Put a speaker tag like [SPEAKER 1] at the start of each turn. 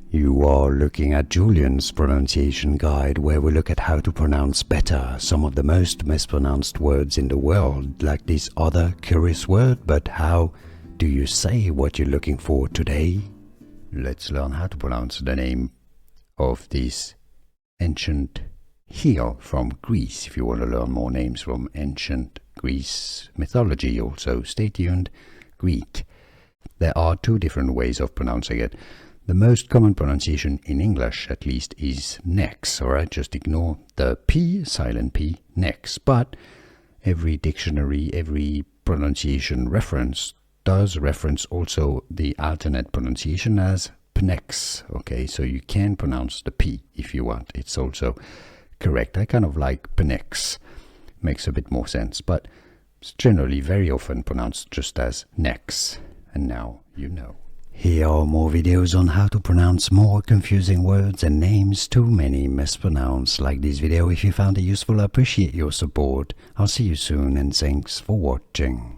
[SPEAKER 1] You are looking at Julian's pronunciation guide, where we look at how to pronounce better some of the most mispronounced words in the world, like this other curious word. But how do you say what you're looking for today? Let's learn how to pronounce the name of this ancient hill from Greece. If you want to learn more names from ancient Greece mythology, also stay tuned. Greek. There are two different ways of pronouncing it. The most common pronunciation in English, at least, is Pnyx. Alright, just ignore the P, silent P, Pnyx. But every dictionary, every pronunciation reference does reference also the alternate pronunciation as Pnyx. Okay, so you can pronounce the P if you want. It's also correct. I kind of like Pnyx. Makes a bit more sense, but it's generally very often pronounced just as Pnyx. And now you know. Here are more videos on how to pronounce more confusing words and names too many mispronounced. Like this video if you found it useful. I appreciate your support. I'll see you soon and thanks for watching.